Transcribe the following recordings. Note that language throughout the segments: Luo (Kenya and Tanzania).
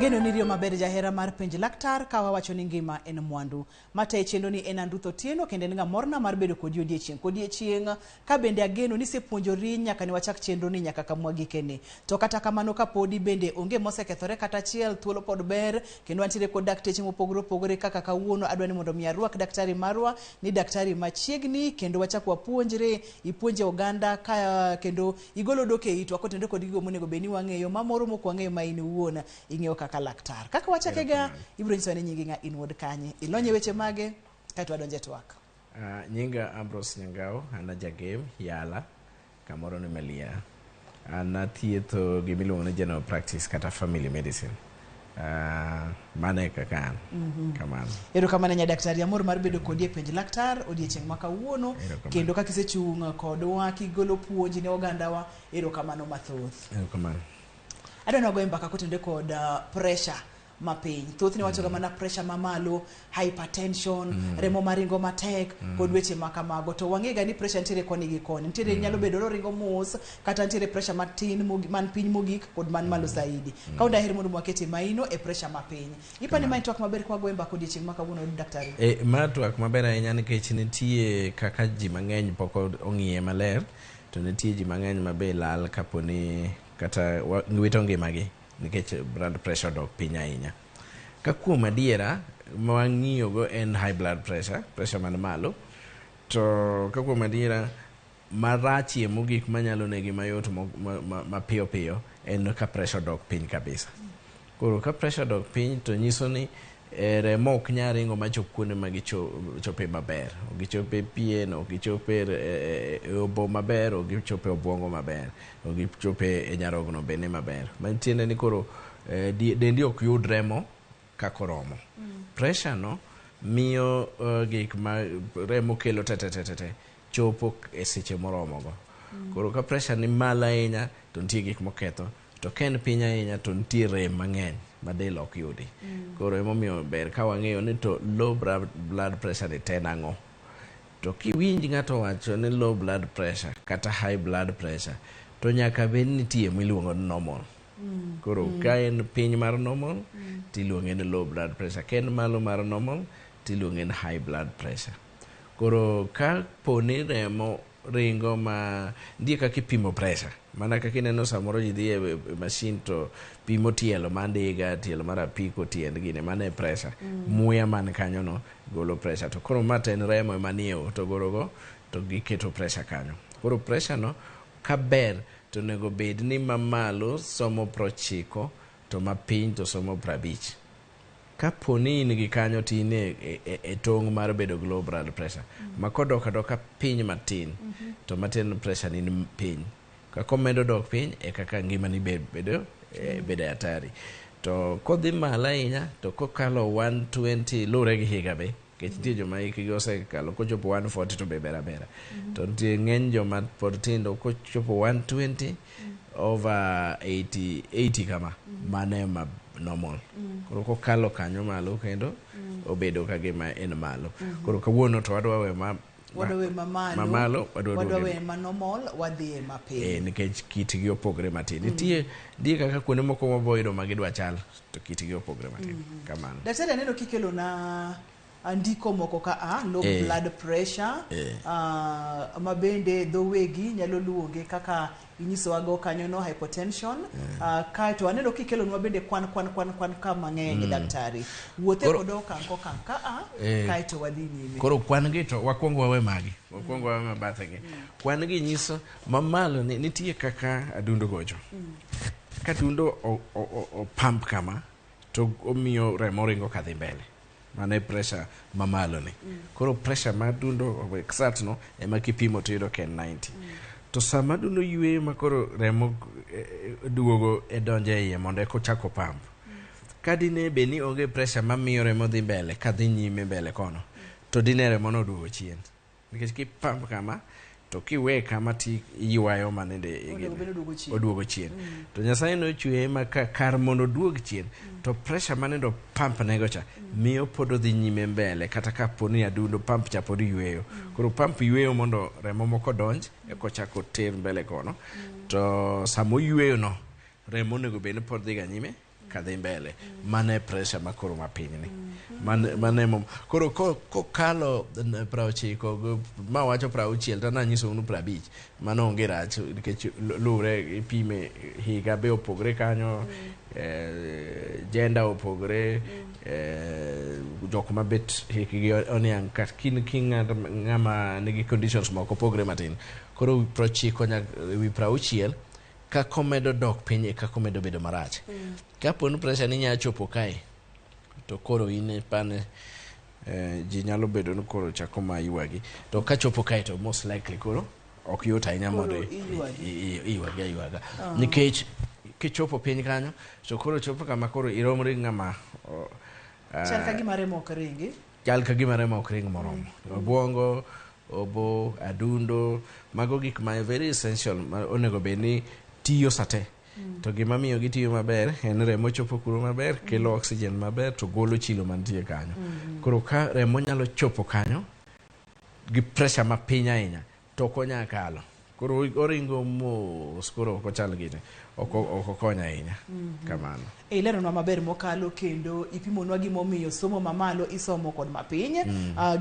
Wageno ni rio maber jahera mar penj laktar ka wawacho ni ngima en mwandu. Mata e chendo ni en Andutho Tieno kende nga morna mar bedo kodi odiechieng ka bende ageno ni sepuonjori nyaka ni wachak chendo ni nyaka kamwagi kene. To kata kamano ka podi bende onge mosekethore kata chiel thuolo pod ber kendo antire kod dakteche mopogore kaka kawuono adwani mondo mi arwak daktari marwa ni daktari machiegni kendo wachak wapuonjre ipuonje oganda ka kendo igolo doke itwa kotendo kod gigo monego beni wang'eyo mamoro moko wang'eyo ma in wuona ing'eyo kaka laktar. Kaka wachakega ibro nyiso ni nyingi nga inward kanye ilonye weche mage kaito adonje twak. Nyinga Ambrose Nyangao ana jagem yala kamoro ni Melia. Ana thietho gimiluongo ni general practice kata family medicine. Mane kakan kamano. Ero kamano nya daktari amor mar bedo kodi e penj laktar odiechieng' ma kawuono kendo kaka isechung' kodwa kigolo puonj ne oganda wa ero kamano mathoth. Ero kamano. Adwa goyo mbaka kotende kod pressure mapiny. Thoth ni wacho ga mana pressure mamalo, hypertension, remo maringo matek kod weche makamago. To wang'ega ni pressure ntiere koni gi koni. Ntiere nyalo bedo ringo mos kata ntiere pressure matin man piny mogik kod man malo saidi. Ka onda her mondo mwakete maino e pressure mapiny. Ipani ma twak maber kwa goyo mbaka odiechieng' ma kawuono daktari. Ma twak maber ahinya nikech nitie kaka ji mang'eny pok ong'iye maler to nitie ji mang'eny mabe lal kaponi kata ngwito ngimagi nikech blood pressure dok piny ahinya. Ka kuom adiera mwang'iyo go en high blood pressure man malo, to ka kuom adiera marachie mogik manyalo negi mayot mapiyo piyo en ka pressure dok piny kabisa. Koro ka pressure dok piny to nyiso ni remo ok nya ringo machop kuonde ma gichope maber. Gichope pien, gichope obo maber, gichope obwongo maber, gichope e nyarogno bene maber. Mantiende ni koro dendi ok yud remo kakoromo. Pressure no miyo gik ma remo kelo te chopo e seche moromo go. Koro ka pressure ni malo ahinya to nitie gik moketho, to ken piny ahinya to nitie rem mang'eny madel ok yudi. Koro emomiyo ber ka wang'eyo ni to low blood pressure ni ten ang'o. To kiwinj ng'ato wacho ni low blood pressure kata high blood pressure to nyaka bed nitie miluongo ni normal. Koro ka en piny mar normal tiluonge ni low blood pressure, ka en malo mar normal tiluonge ni high blood pressure. Koro ka poni remo ringo ma ndie kaka ipimo pressure, mana kaka ineno samoro ji dhi e machine to pimo tielo mandiga, tielo mar apiko, tiend gine, mane pressure. Muya man kanyo no golo pressure. To koro mata en remo manieo to gorogo to giketo pressure kanyo. Koro pressure no ka ber to nego bed ni mamalo somo 90 to mapiny to somo 50. Ka poni in gi kanyo tine e tong' mar bedo low blood pressure, ma kodok adoka piny matin to matin pressure ni piny. Ka komedo dok piny e kaka ngima ni bedo atari. To kodhi malo ahinya to kokalo 120 lure gi higa be, kech nitie joma ikgi osekalo kochopo 140 to be bera. To nitie ng'eny joma pod tindo kochopo 120 over 80 kama mane ma normal. Koro kokalo kanyo malo kendo obedo kagima en malo. Koro kawuono to wadwa we mamalo wadwa we ma normal wadhi mapiny. Nikech kitgi opogre matin. Nitie kaka kuonde moko maboydo magidwa chal to kitgi opogre matin. Kamano. Daktari aneno kikelo na andiko moko ka low blood pressure mabende dhowegi nyalo luonge kaka inyisowago kanyo no hypertension. Kaito aneno kikelo nwa bende kwan ka mang'eny daktari. Wuothe kodo kanko kanka kaito wadhi nyime. Koro kwan gi to wakwongo wawe magi. Wakwongo wawe mabathegi. Kwan gi nyiso mamalo nitie kaka adundo gocho. Ka adundo o pump kama to omiyo remo ringo kadhi mbele. Mane pressure mamalo ni. Koro pressure madundo exact no ema kipimo tiyudo ken 90. To sama dundo yue makoro remo duogo e donje iye mondo eko chako pump. Kadine be ni onge pressure mamiyo remo dhi mbele kadhi nyime mbele kono, to dine remo no duogo chien. Nikech ki pump kama to kiwe kama ti ywayo manende oduogo chien. To Nyasaye no chwe maka kar mondo duog chien to pressure manendo pump nego cha miyo podo dhi nyime mbele kata ka poni adundo pump cha podo yweyo. Koro pump yweyo mondo remo moko donj e ko chako ter mbele kono. To samo yweyo no remo nego bende pod dhi ga nyime kadhi mbele mane pressure makoro mapiny ni mane mom koro kokalo 90 ma wacho 60 to nanyiso unu 50 mano onge rach nikech lure ipime higa be opogre kanyo gender opogre jok mabet hikgi oniang ng'ama nigi conditions moko opogre matin koro 90 nyaka wi 60 ka komedo dok piny ka komedo bedo marach kapo ni pressure ni nya chopo kae to koro ine pane ji nyalo bedo ni koro chako mayuagi to ka chopo kae to most likely koro ok yot ahinya mondo iyuaga nikech kichopo piny kanyo to koro chopo kama koro iromri ng'ama chal ka gima remo ok ring moromo obwongo obo adundo mago gik ma very essential onego bed ni tiyo sate to gima miyo gitiyo maber en remo chopo kuro maber kelo oxygen maber to golo chilo mantie kanyo koro ka remo nyalo chopo kanyo gi pressure mapiny ahinya to konya kalo koro oringo mos koro ok ochal gite ok okonya ahinya kamano leronwa maber mokalo kendo ipimonwa gimomiyo somo mamalo isomo kod mapiny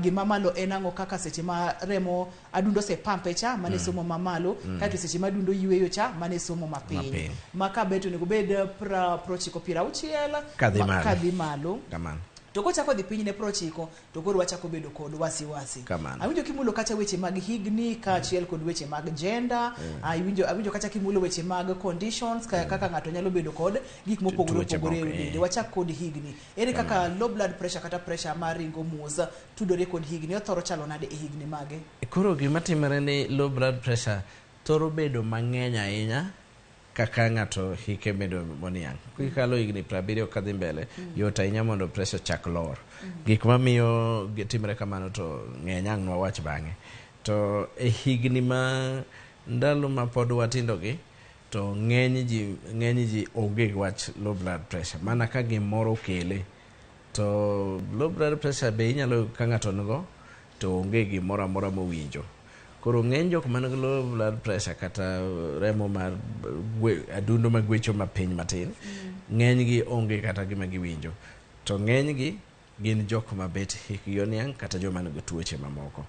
gima malo en ang'o kaka seche ma remo adundo se pampe cha mane somo mamalo kato seche ma adundo yweyo cha mane somo mapiny maka beto nego bed 90 kadhi malo kamano to kochako dhi piny ne 90 to koro wachako bedo kod wasiwasi awinjo kimulo kacha weche mag higni kaachiel kod weche mag gender awinjo kacha kimulo weche mag conditions kaka ng'ato nyalo bedo kod gik mopogore opogore e dende wachak kod higni ere kaka low blood pressure kata pressure mar ringo muoza tudore kod higni othoro chalo nade e higni mage koro gima timore ni low blood pressure thoro bedo mang'eny ahinya kaka ng'ato hike bedo moniang kikalo higni 70 kadhi mbele yot ahinya mondo pressure chak lor gik mamiyo timre kamano to ng'eny ang' nwawach bang'e to e higni ma ndalo ma pod watindo gi to ng'eny ji onge wach low blood pressure mana ka gimoro kele to low blood pressure be inyalo ka ng'ato nigo to onge gimoro amora mowinjo koro ng'eny jok man gi low blood pressure kata remo mar adundo magwecho mapiny matin ng'eny gi onge kata gima giwinjo to ng'eny gi gin jok mabet hikgi oniang kata joma nigi tuoche mamoko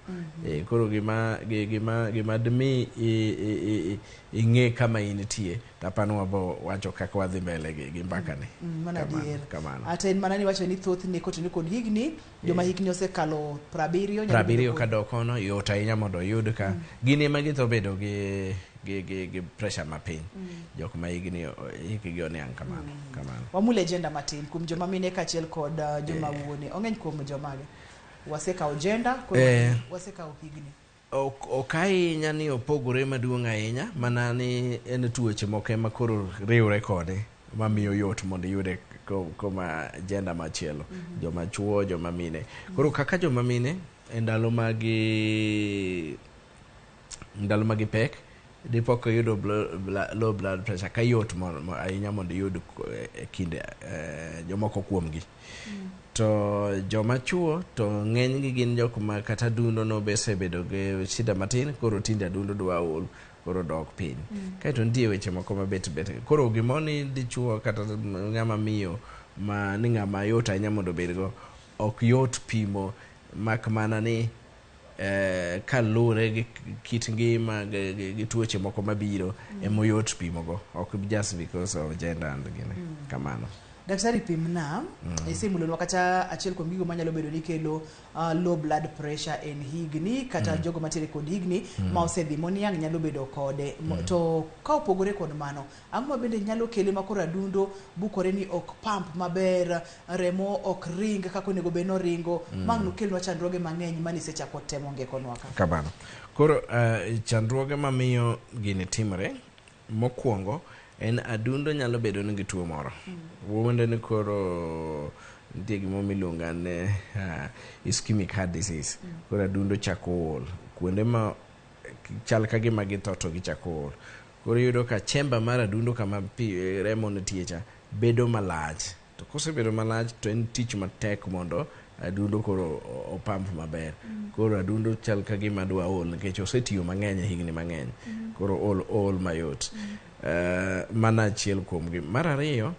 koro gima dimi ing'e kama intie tapano wabo wacho kaka wadhi mbele gi mbakani kamano ata en mana ni wacho ni thoth ne kotini kod higni joma higni osekalo 70 kadok ono yot ahinya mondo yud ka gini ma githo bedo gi pressure mapiny jok ma hikgi oniang kamano wamule gender matin kuom joma mine kaachiel kod joma wuone ong'eny kuom jomage wasekawo gender wasekawo higni ok ahinya ni opogore maduong' ahinya mana ni en tuoche moko ma koro riwre kode mamiyo yot mondo yude koma gender machielo joma chuo joma mine koro kaka joma mine e ndalo magi pek dipo ko yudo low blood pressure ka yot ahinya mondo yud kinde jomoko kuomgi to joma chuo to ng'eny gi gin jok ma kata dundo no besebedo gi shida matin koro tinde adundo dwa ol koro dok piny kaeto nitie weche moko mabet koro gimoni dichuo kata ng'ama miyo ma ni ng'ama yot ahinya mondo bedgo ok yot pimo mak mana ni kalure gi kit ngima gi tuoche moko mabiro emoyot pimogo ok just because of gender and kamano daktari pimna isimulonwa kata achiel kuom gigo manyalo bedo ni kelo low blood pressure en higni kata jogo matiere kod higni ma osedhi moniang nyalo bedo kode to ka opogore kod mano ang'o bende nyalo kele makoro adundo bukore ni ok pump maber remo ok ring kaka onego bed no ringo mang'no kelnwa chandruoge mang'eny mani sechako temo ngekonwa kamano koro chandruoge mamiyo gini timore mokwongo en adundo nyalo bedo ni tuo moro wuonde ni koro nitie gimo miluonga ne ischemic heart disease koro adundo chako ol kuonde ma chal ka gima githo to gichako ol koro yudo ka chamber mar adundo kama remo nitie cha bedo malach to kosebedo malach to en tich matek mondo adundo koro opamp maber koro adundo chal ka gima dwa ol nikech osetiyo mang'eny higni mang'eny koro ol mayot mana achiel kuomgi mar ariyo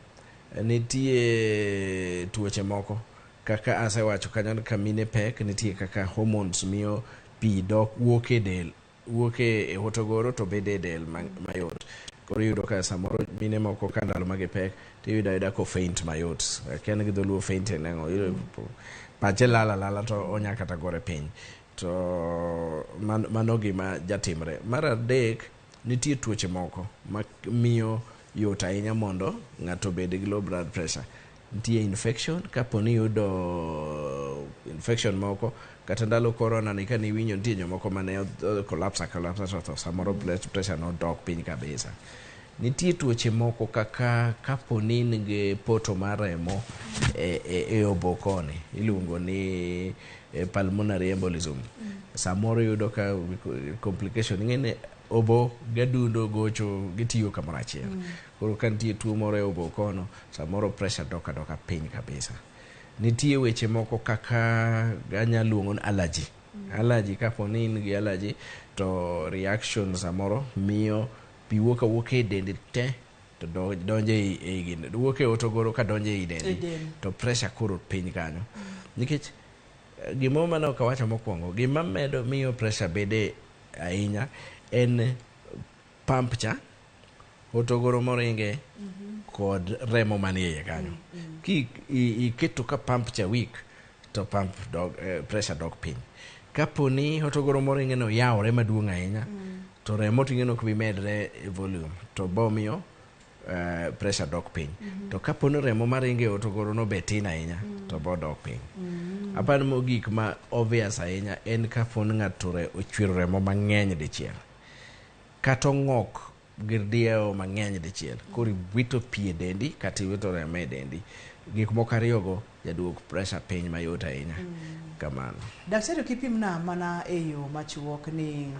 nitie tuoche moko kaka asewacho kanyo ka mine pek, nitie kaka hormones miyo pi dok wuok e del, wuok e hotogoro to bede e del mayot. Koro yudo ka samoro mine moko ka ndalo magi pek tiyuda ko faint mayot. Kian gi dholuo faint nengo pache lala to onya kata gore piny. To mano gima jatimre. Mar adek, nitie tuoche moko ma miyo yot ahinya mondo ng'ato bed gi low blood pressure. Nitie infection, kapo ni yudo infection moko kata ndalo corona ni ka niwinjo nitie jomoko mane collapse to samoro blood pressure no dok piny kabisa. Nitie tuoche moko kaka kapo ni nigi poto mar remo e obo koni, iluongo ni pulmonary embolism. Samoro yudo ka complication ngene obo gadundo gocho gitiyo kamoro achiel. Koro ka nitie tuo moro e obo kono, samoro pressure doka piny kabisa. Nitie weche moko kaka ganyaluongo ni allergy. Allergy, kapo ni in gi allergy to reaction samoro miyo pi wuok e dendi te to donje e gine, wuok e hotogoro ka donje e dendi to pressure koro piny kanyo. Nikech gimo mane ok awacho mokwongo, gima medo miyo pressure bede ahinya en pump cha, hotogoro moringe kod remo manie kanyo. Ki iketo ka pump cha weak to pump pressure dog piny. Kapo ni hotogoro moringe no yawre maduong' ahinya to remo ting'eno ok bi medre e volume to bomiyo pressure dok piny. To kapo ni remo maringe e hotogoro no be tin ahinya to bo dok piny. Aparo mogik ma obvious ahinya en kapo ni ng'ato ochwero remo mang'eny dichiel kata ng'ok gir dieo mang'eny dichiel, koro wito pi e dendi kata wito remo e dendi. Gik moko ariyogo jaduok pressure piny mayot ahinya. Kamano. Daktari, kipimna mana e yo machuok ni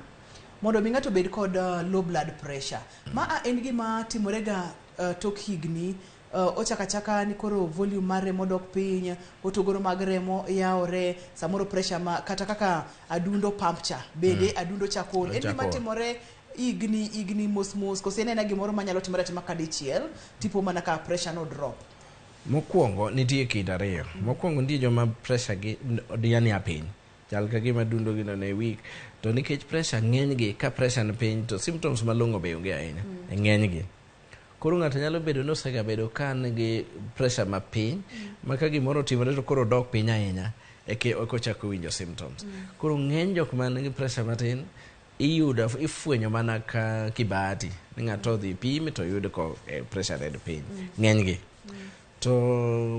mondo mi ng'ato bed kod low blood pressure, ma en gima timorega tok higni, ochakachaka ni koro volume mar remo dok piny, hotogoro mag remo yawore, samoro pressure ma kata kaka adundo pump cha bende adundo chakol. En gima timore igni mos kose en gimoro manyalo timore atima kadichiel tipo mana ka pressure no drop. Mokwongo nitie kind ariyo. Mokwongo nitie joma pressure gi yani apiny, chal ka gima dundo gino ne weak, to nikech pressure ng'eny gi, ka pressure ni piny to symptoms malong'o be onge ahinya e ng'eny gi. Koro ng'ato nyalo bedo ni osegabedo ka nigi pressure mapiny, ma ka gimoro timore to koro dok piny ahinya kochako winjo symptoms. Koro ng'eny jok man nigi pressure matin ifwenyo mana ka kibahati ni ng'ato dhi pim to yud ko pressure red piny ng'eny gi. To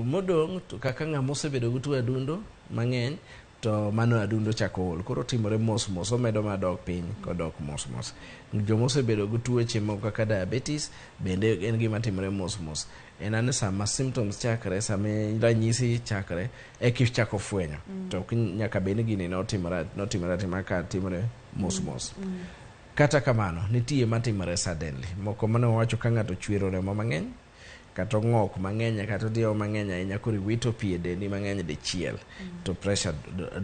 modong' to kaka ng'ama osebedo gi tuo adundo mang'eny, to mano adundo chako ol, koro timore mos omedo madok piny kodok mos. Joma osebedo gi tuoche moko kaka diabetes bende en gima timore mos. En ane sama symptoms chakre, sama ranyisi chakre e kichako fwenyo, to nyaka bed ni gini notimore ka timore mos. Kata kamano nitie matimore suddenly. Moko mane wacho ka ng'ato chwero remo mang'eny kata ng'ok mang'eny kata dio mang'eny ahinya, koro wito pi e dendi mang'eny dichiel to pressure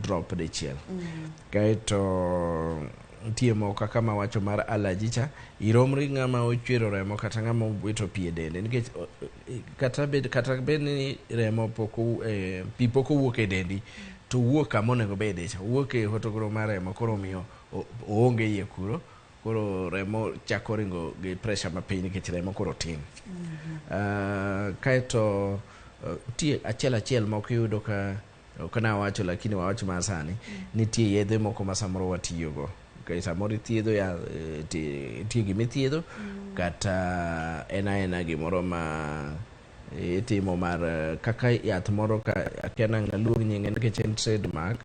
drop dichiel. Kaeto nitie moko kaka ma wacho mar allergy cha, iromri ng'ama ochwero remo kata ng'ama wito pi e dende, nikech kata bed ni remo pi pok owuok e dendi to wuok kama onego bede cha, wuok e hotogoro mar remo, koro miyo oonge iye kuro, koro remo chako ringo gi pressure mapiny nikech remo koro tin. Kaeto tie achiel moko yudo ka okana wacho, lakini wawacho ma sani nitie yedhe moko ma samoro watiyogo. Samoro thiedho tie gimithiedho kata en gimoro ma itimo mar kaka yath moro ka akiana ngaluong nyinge nikech en trademark,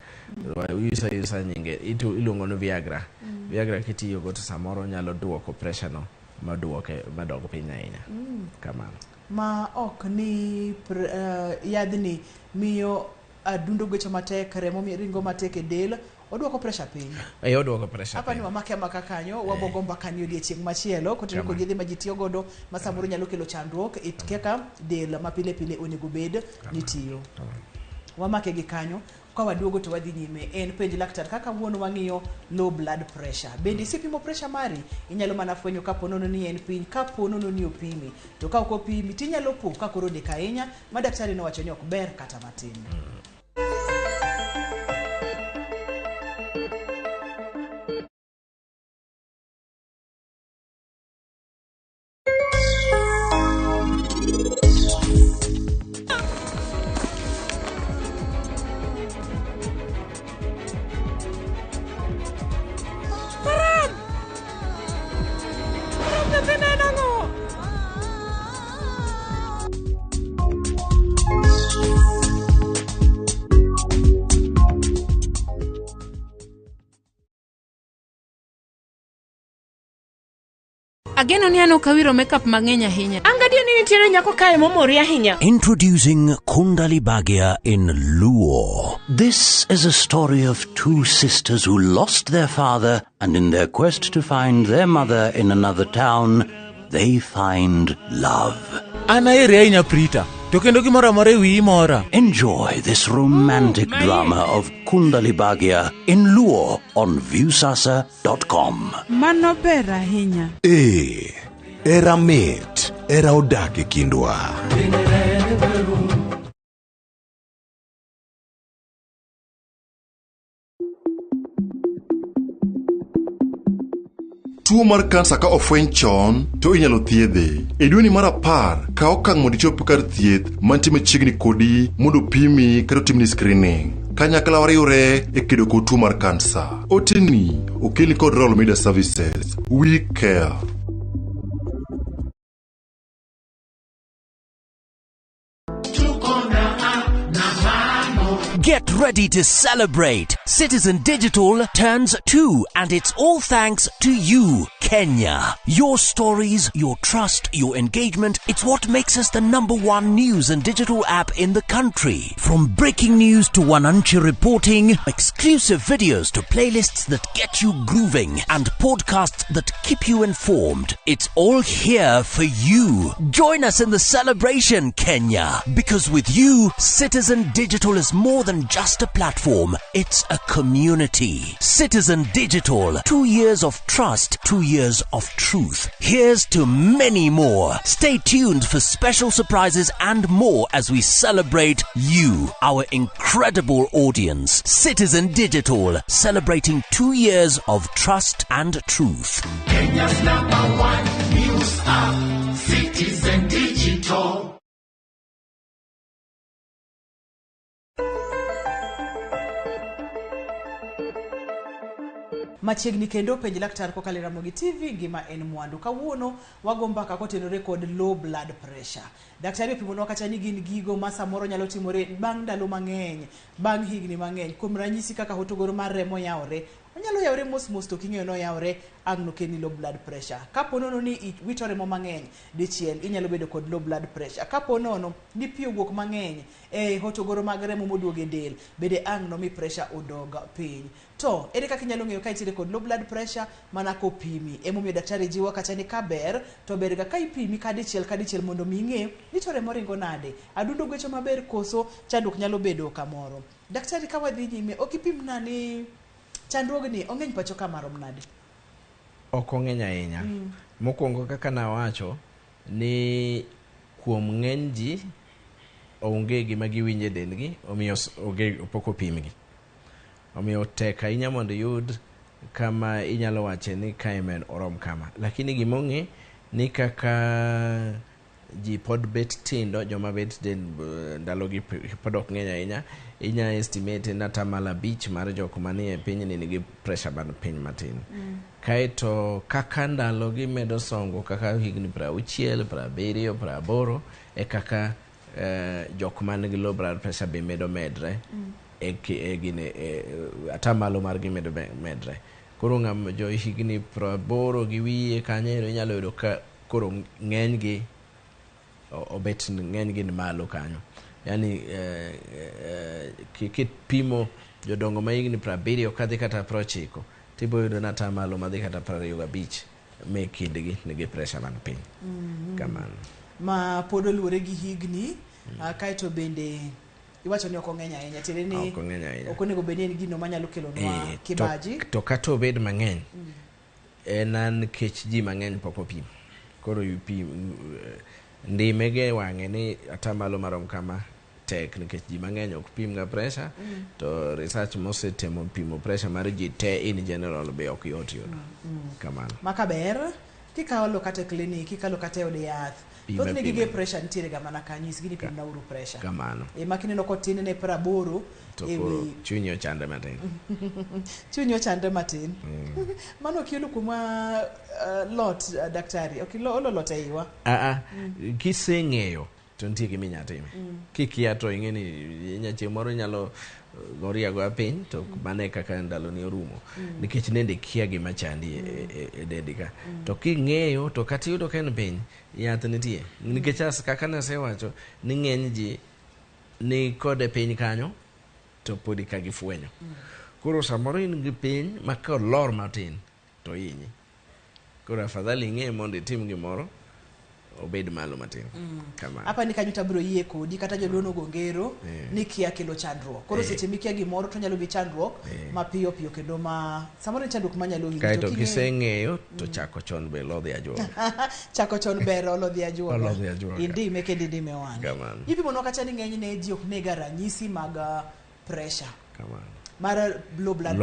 yusa nyinge iluongo ni Viagra. Viagra kitiyogo to samoro nyalo duoko pressure no madok piny ahinya. Kamano. Ma ok ni yadhni miyo adundo gocho matek, remo ringo matek e del, oduoko pressure piny. Oduoko pressure. Hapa ni wamake maka kanyo, wabogo mbaka ni odiechieng' machielo, kotenko kod yedhe ma ji tiyo godo ma samoro nyalo kelo chandruok kaka del ma pile onego bed ni tiyo. Wamake gi kanyo. kwa waduogo to wadhi nyime en penj laktar kaka wuon wang'iyo low blood pressure. Bende isepimo pressure mari? Inyalo mana fwenyo kapo nono ni en piny, kapo nono ni opimi. To ka ok opimi tinyalo po ka koro dek ahinya ma daktari nowacho ni ok ber kata matin. Ageno ni ano kawiro makeup mang'eny ahinya. Angadio ni nitiere nyako kae momori ahinya. Introducing Kundali Bhagia in Luo. This is a story of two sisters who lost their father, and in their quest to find their mother in another town, they find love. Anaere ahinya Prita. To kendo gimoro amora ewi mora. Enjoy this romantic drama of Kundali Bhagia in Luo on viewsasa.com. Mano ber ahinya. Era mit, era odak e kindwa. Tuo mar kansa ka ofweny chon to inyalo thiedhe. E dweni mar 10 ka okang' mondo ichop kar thieth mantie machiegni kodi mondo pimi kata timni screening. Kanyakla wariwre e kedo kod tuo mar kansa. Oteni okeli kod Royal Media Services. We care. Get ready to celebrate. Citizen Digital turns 2, and it's all thanks to you, Kenya. Your stories, your trust, your engagement, it's what makes us the #1 news and digital app in the country. From breaking news to Wananchi reporting, exclusive videos to playlists that get you grooving, and podcasts that keep you informed. It's all here for you. Join us in the celebration, Kenya. Because with you, Citizen Digital is more than just a platform, it's a community. Citizen Digital, 2 years of trust, 2 years of truth. Here's to many more. Stay tuned for special surprises and more as we celebrate you, our incredible audience. Citizen Digital, celebrating 2 years of trust and truth. Kenya's #1 news app, Citizen Digital. Machiegni kendo penj laktar kokalo Ramogi TV ngima en mwandu. Kawuono wago mbaka kotenore kod low blood pressure. Daktari opimono kata ni gin gigo ma samoro nyalo timore bang' ndalo mang'eny, bang' higni mang'eny. Kuom ranyisi kaka hotogoro mar remo yawre, onyalo yawre mos to king'eyo no yawre ang' no keni low blood pressure. Kapo nono ni wito remo mang'eny dichiel inyalo bedo kod low blood pressure. Kapo nono ni pi owuok mang'eny hotogoro mag remo moduoge del, bede ang' no mi pressure odog piny. To ere kaka inyalo ng'eyo ka itiere kod low blood pressure mana kopimi? Emomiyo daktari jiwo kata ni kaber to berga ka ipimi kadichiel mondo mi ing'e ni to remo ringo nade, adundo gwecho maber koso chandruok nyalo bedo kamoro. Daktari ka wadhi nyime, okipim nani chandruogni ong'eny pacho ka marom nade? Ok ong'eny ahinya. Mokwongo kaka nawacho ni kuom ng'eny ji onge gima giwinje dendgi, omiyo pok opimgi. Omiyo tek ahinya mondo yud kama inyalo wache ni kaimen orom kama. Lakini gimong'e ni kaka ji pod bet tindo, joma bet ndalogi pod ok ng'eny ahinya, inya estimate na tamala beach mar jok manie piny ni nigi pressure man piny matin. Kaeto kaka ndalogi medo songo, kaka higni 60, 70, 80, e kaka jok man nigi low blood pressure be medo medre. Atamalo mar gi medre. Koro ng'am jo higni 80 gi wiye kanyo inyalo yudo ka koro ng'eny gi obet ng'eny gi malo kanyo. Yani kikit pimo jodongo ma higni 70 kadhi kata 90 tibo yudo na atamalo madhi kata 25 me kindgi nigi pressure man piny. Kamano. Ma pod oluwore gi higni kaeto bende iwacho ni ok ong'eny ahinya tiende ni ok ong'eny ahinya. ok onego bed ni en gino manyalo kelonwa kibaji. To kata obed mang'eny en nikech ji mang'eny pok opim. Koro pim ndimege wang'e ni atamalo marom kama tek nikech ji mang'eny ok pim ga pressure to research mosetemo pimo pressure mar ji te in general be ok yot yudo kamano. Maka ber kikawo lo kata clinic kikalo kata od yath thoth ne gige pressure nitiere ga mana kanyis gini pim na uru pressure kamano. Makineno kotin ne 80 to chunyo chande matin. Chunyo chande matin. Mano kielo kuma lot daktari. Okilo lot aiwa. Kiseng'eyo to nitie gima inyalo time. Kikia to ing'e ni nyache moro nyalo goria go piny to mane kaka ndalo ni orumo. Nikech nende kia gima chandi e dedika. To king'eyo to kata yudo ka en piny yath nitie. Nikech as kaka nasewacho ni ng'eny ji ni kode piny kanyo to podi ka gifwenyo. Koro samoro in gi piny ma ka lor matin to inyi. Koro afadhali ing'e mondo itim gimoro obed malo matin. Kama hapa ni kanyo tabro yie kodi kata joluono gongero ni kia kelo chandruok. Koro seche mikia gimoro to nyalo bi chandruok mapiyo piyo kendo ma samoro chandruok manyalo winjo. Kaito kiseng'eyo to chako chon be lodhi ajuoga. Chako chon ber lodhi ajuoga. Lodhi ajuoga. Indi meke ndime wange. Kamano. Ipi mono kacha ni ng'eny ne ji ok nega ranyisi mag pressure. Kamano. Mara low blood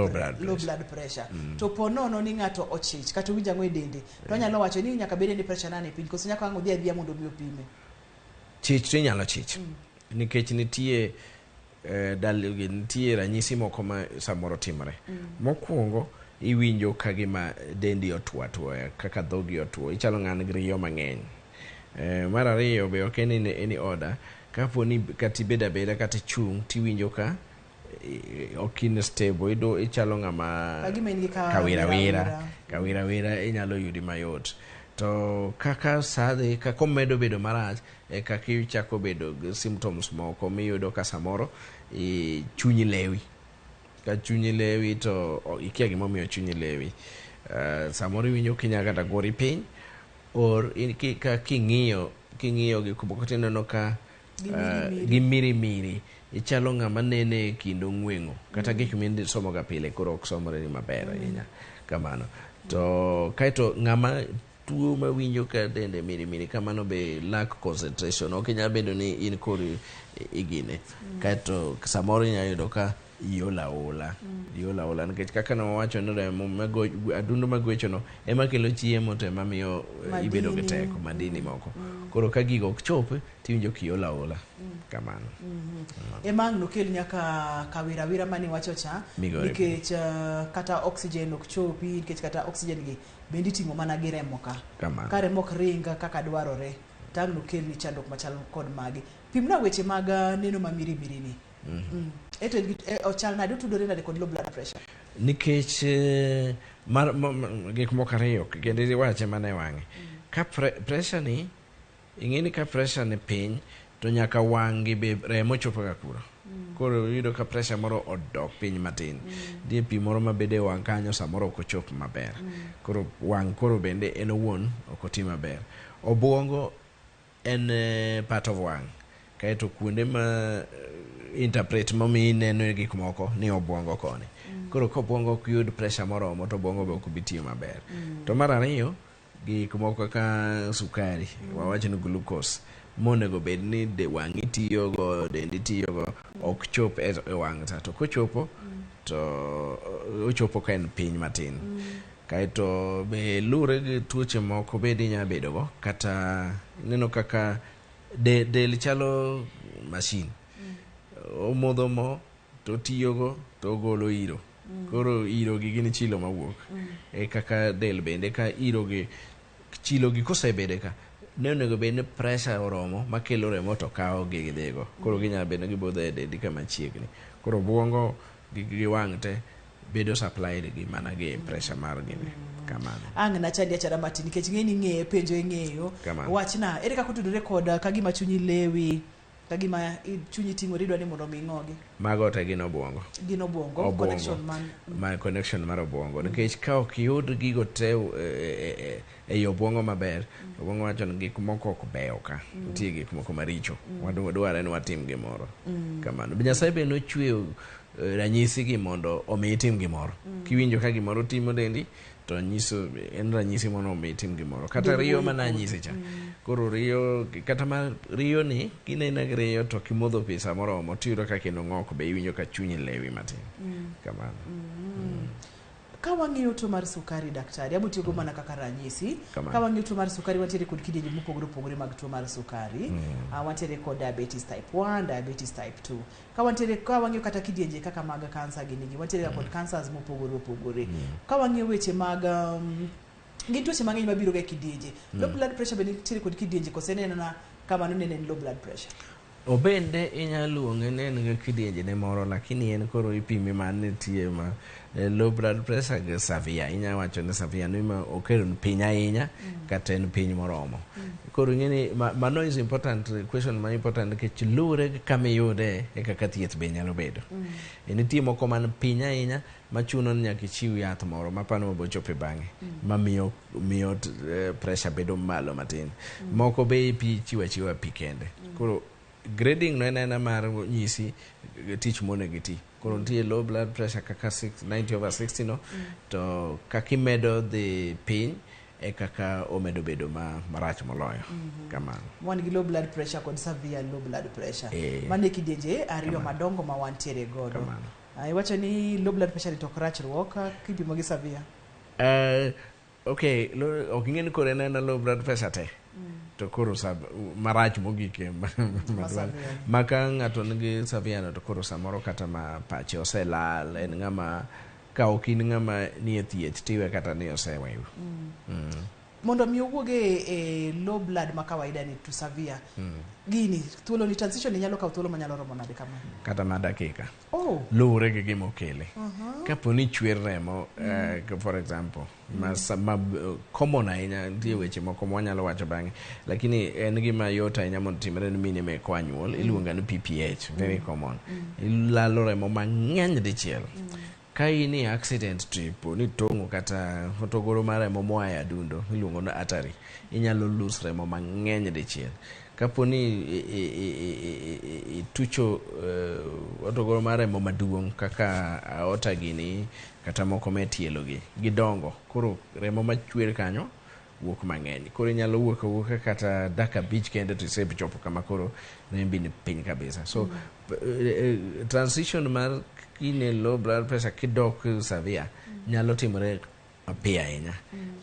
pressure. To ponono ni ng'ato ochich kata winja ng'we dende to nyalo wacho ni nyaka bede ni pressure nane piny koso nyaka ng'o dhia mondo mi opime. Chich to nyalo chich. Nikech nitie nitie ranyisi moko ma samoro timore. Mokwongo iwinjo ka gima dendi otwo kaka dhogi otwo ichalo ng'an gi riyo mang'eny. Mar ariyo be ok ni order kapo ni kati beda kata chung tiwinjo ka okine stable ido ichalo ng'ama kawira inyalo yudi mayot. To kaka sadhe kaka medo bedo marach kaka ichako bedo symptoms moko miyudo ka samoro chunyi lewi. Ka chunyi lewi to ikia gima miyo chunyi lewi. Samoro winjo kinya kata gori piny or ka king'iyo gi kuboko tineno ka gimiri ichalo ng'ama nene kindo ng'wengo kata gik mindi somo ga pile koro ok somore ni maber ahinya kamano. To kaito ng'ama tuo ma winjo ka dende miri kamano be lack concentration ok nyalo bedo ni in kori igine. Kaito samoro inyalo yudo ka yola ola nikech kaka nawacho ni remo adundo magwecho no ema kelo chiemo to ema miyo ibedo gi teko madini moko. Koro ka gigo ok chop tiwinjo kiola ola kamano. Emang no kel nyaka kawira mani wacho cha nikech kata oxygen ok chopi nikech kata oxygen gi bendi timo mana gi remo ka. Ka remo ok ringa kaka dwarore tang no kel ni chandruok machal kod magi. Pimna weche mag neno mamiri ni. Eto ochal nade tudore nade kod low blood pressure. Nikech gik moko ariyo kendo wache mana e wang'e. Ka pressure ni ing'eni ka pressure ni piny to nyaka wang'i be remo chopo ga kuro. Koro yudo ka pressure moro odok piny matin. Die pi moro mabede wang' kanyo samoro ok ochop maber. Koro wang' koro bende en owuon ok oti maber. Obwongo en part of wang'. Kaito kuonde ma interpret mami neno gik moko ni obwongo koni. Koro ka obwongo ok yud pressure moromo to obwongo be ok bi tiyo maber. To mar ariyo gik moko ka sukari wawacho ni glucose monego bed ni wang'i tiyogo dendi tiyogo ok chop e wang' to kochopo to ochopo ka en piny matin. Kaito be lure gi tuoche moko bedi nya bedogo kata neno kaka del chalo machine. Omodho mo to tiyogo to golo iro. Koro iro gi gin chilo mawuok. Kaka del bende ka iro gi chilo gi kosebede ka ne onego bed ni pressure oromo makelo remo to kawo gi dhego. Koro ginya bedo gi bodho e dendi kama chiegni. Koro obwongo gi wang' te bedo supplied gi mana gi pressure mar gini kamano. Ang' na chadi achara matin nikech ng'eni ng'eyo penjo ng'eyo wachna ere kaka tudore kod ka gima chunyi lewi Kagima chunyi ting'o ridwa ni mondo mi ng'ogi. Mago te gin obwongo. Gin obwongo. Connection man. My connection mar obwongo. Nikech ka ok yud gigo te e obwongo maber, obwongo wacho ni gik moko ok beyo ka. Nitie gik moko maricho. Wadware ni watim gimoro. Kamano. Nyasaye be nochweyo ranyisi gi mondo omi itim gimoro. Kiwinjo ka gimoro timo dendi, to nyiso en ranyisi mondo omi itim gimoro. Kata riyo mana nyisi cha. Koro riyo, kata ma riyo ni, kinena riyo to kimodho pesa moromo, tiyudo ka kendo ng'ok be iwinjo ka chunyi lewi matin. Kamano. Ka wang'iyo tuo mar sukari, daktari, abo tiyo go mana kaka ranyisi. Ka wang'iyo tuo mar sukari, wantiere kod kidienje mopogore mag tuo mar sukari. Wantiere kod diabetes type 1, diabetes type 2. Ka wang'iyo kata kidienje kaka mag kansa gini, wantiere kod cancers mopogore. Ka wang'iyo weche mag gin tuoche mang'eny mabiro ga kidienje. Low blood pressure be nitiere kod kidienje kose nenana kamano nenen low blood pressure. Obende inyaluonge ne en ga kidienje ne moro, lakini en koro ipimi man nitie ma low blood pressure ga severe. Inya wacho ni severe ni ma okelo piny ahinya kata en piny moromo. Koro ng'eni mano is important question ma important nikech luwre kama iyude e kaka thieth be nyalo bedo. Nitie moko man piny ahinya machuno ni nyaka ichiw yath moro mapano mabochope bang'e mamiyo pressure bedo malo matin. Moko be chiwa pi kende. Koro grading no en mar nyisi tich monego iti. Koro nitie low blood pressure kaka 90/60 no, to kaka imedo dhi piny e kaka omedo bedo marach moloyo. Kamano. Wan gi low blood pressure kod severe low blood pressure. Mane kidienje ariyo madongo ma wantiere godo. Iwacho ni low blood pressure to krachruok kipimo gi severe. Okay, ok ing'eni koro en low blood pressure te. To koro marach mogike maka ng'ato nigi severe to koro samoro kata ma pache oselal, en ng'ama ka ok in ng'ama nie thieth tiwe kata ni oseweyo. Mondo mi owuoge e low blood ma kawaida ni to severe. Gini thuolo ni transition nyalo kawo thuolo manyalo romo nade kama? Kata ma dakika. Luwre gi gima okele. Kapo ni chwer remo, for example, common ahinya, nitie weche moko mwanyalo wacho bang'e, lakini en gima yot ahinya mondo timre ni mine me kwanyuol, iluonga ni PPH, very common. Ilalo remo mang'eny dichiel. Ka ini accident tipo ni tongo kata hotogoro mar remo moa e adundo iluongo ni artery, inyalo lose remo mang'eny dichiel. Kapo ni tucho hotogoro mar remo maduong' kaka aorta gini kata moko metielo gi gidongo, koro remo machwer kanyo wuok mang'eny. Koro inyalo wuok kata daka beach kende to isechopo kama koro rembi ni piny kabisa. So transition mar kine low blood pressure kidok severe nyalo timore mapiyo ahinya.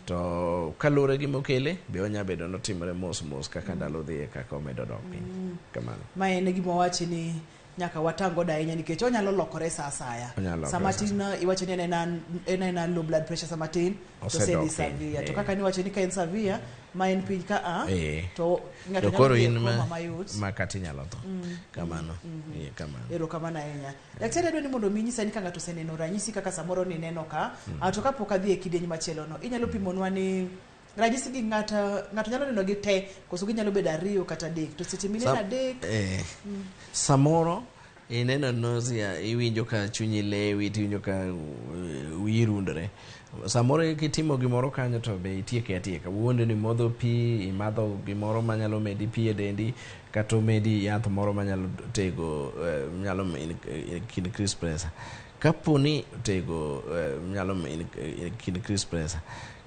To kalure gi mokele be onya bedo no timore mos kaka ndalo dhi kaka omedo dok piny. Kamano. Ma en gima wachi ni nyaka watango ahinya nikech onyalo lokore sa asaya. Samatin iwacho ni en low blood pressure samatin to se severe. To kaka ni wacho ni ka en severe ma en piny ka to ng'ato koro in ma kati nyalo to. Kamano. Kamano. Ero kamano ahinya. Daktari adwa ni mondo mi nyisa ni ka ng'ato seneno ranyisi kaka samoro ni neno ka to kapok adhi e kidieny machielo no inyalo pimonwa ni ranyisi gi ng'ato nyalo neno gi te koso ginyalo bedo ariyo kata adek to seche mineno adek samoro ineno nausea, iwinjo ka chunyi lewi, iwinjo ka wiyi rundore. Samoro kitimo gimoro kanyo to be itieke atieka. Wuonde ni modho pi, imadho gimoro manyalo medi pi e dendi, kata medi yath moro manyalo tego nyalo increase pressure. Kapo ni tego nyalo increase pressure.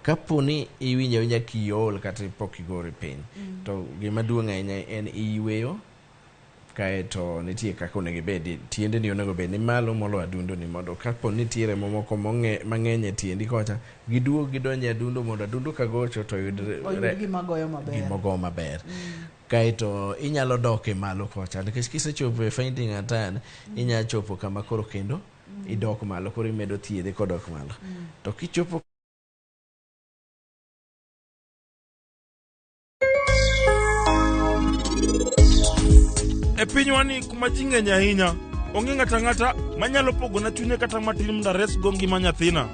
Kapo ni iwinja kiol kata pok igore piny, to gima duong' ahinya en iweyo kae to nitie kaka onego bedi tiende ni onego bed ni malo molo adundo ni mondo kapo nitiere momoko mang'eny e tiendi kocha giduog gidonje adundo mondo adundo ka gocho to yudre gima goyo maber. Kae to inyalo dok e malo kocha nikech kisechopo e finding atan inyalo chopo kama koro kendo idok malo, koro imedo thiedhe kodok malo. To kichopo e pinywani kuma ji ng'eny ahinya, onge ng'ata ng'ata manyalo pogona chunye kata matin mondo ares go ngima nyathina.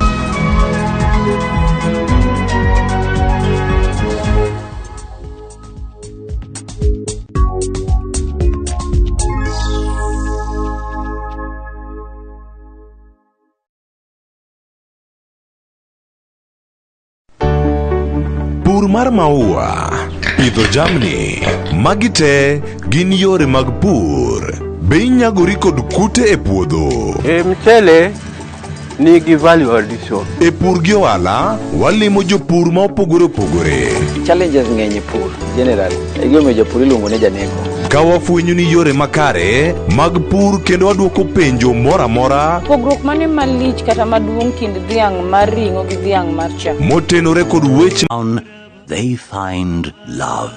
pur mar maua, pidho jamni, magi te gin yore mag pur. Be inyagori kod kute e puodho? Mchele nigi value addition. E pur gi ohala, walimo jopur ma opogore opogore. Challenges ng'eny e pur generally. Egime jopur iluongo ne janeko. Ka wafwenyo ni yore makare mag pur kendo waduoko penjo mora mora. Pogruok mane malich kata maduong' kind dhiang' mar ring'o gi dhiang' mar chak. Motenore kod weche. They find love.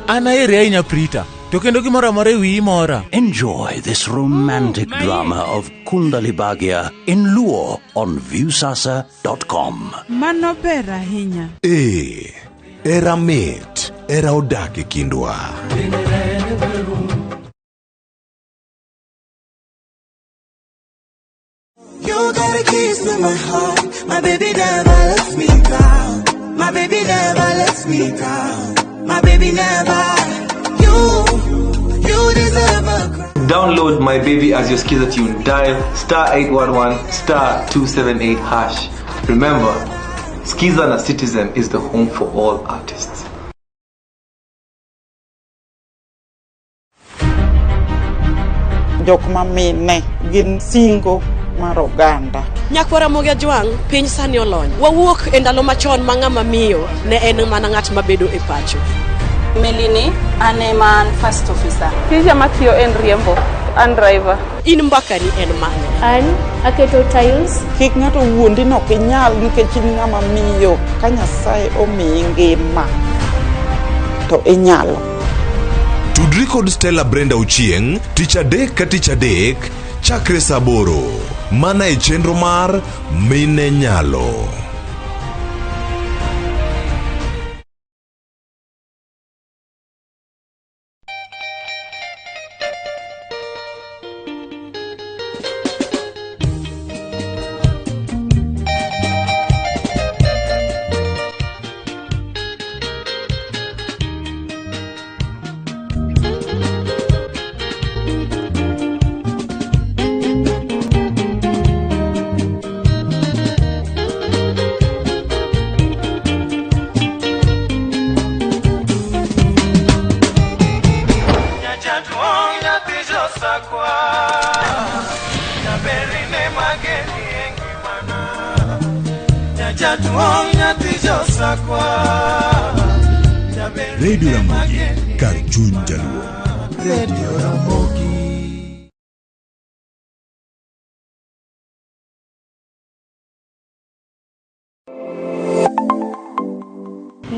Anaere ahinya Prita. To kendo gimoro amora ewi mora. Enjoy this romantic drama of Kundalibagya in Luo on viewsasa.com. Mano ber ahinya. Era mit, era odak e kindwa. You got a kiss to my heart. My baby never lets me down. My baby never lets me down. My baby never. You deserve a cry. Download My Baby as your Skiza tune. Dial *811 *278 hash. Remember, Skiza na Citizen is the home for all artists. Jok mamine gin singo mar oganda. Nyakwara Ramogi Tv, piny sani olony. Wawuok e ndalo machon ma ng'ama miyo ne en mana ng'at mabedo e pacho. Melini, ane man first officer. Tija matiyo en riembo, an driver. In mbakani en mane? An aketo tiles. Kik ng'ato wuondi no kinyal nikech in ng'ama miyo. Ka Nyasaye omiyi ngima to inyalo. Tudri kod Stella Brenda Uchieng, tich adek ka tich adek, chakre saa 8, mana e chenro mar Mine Nyalo. Radio Ramogi, kar chuny jaluo. Radio Ramogi.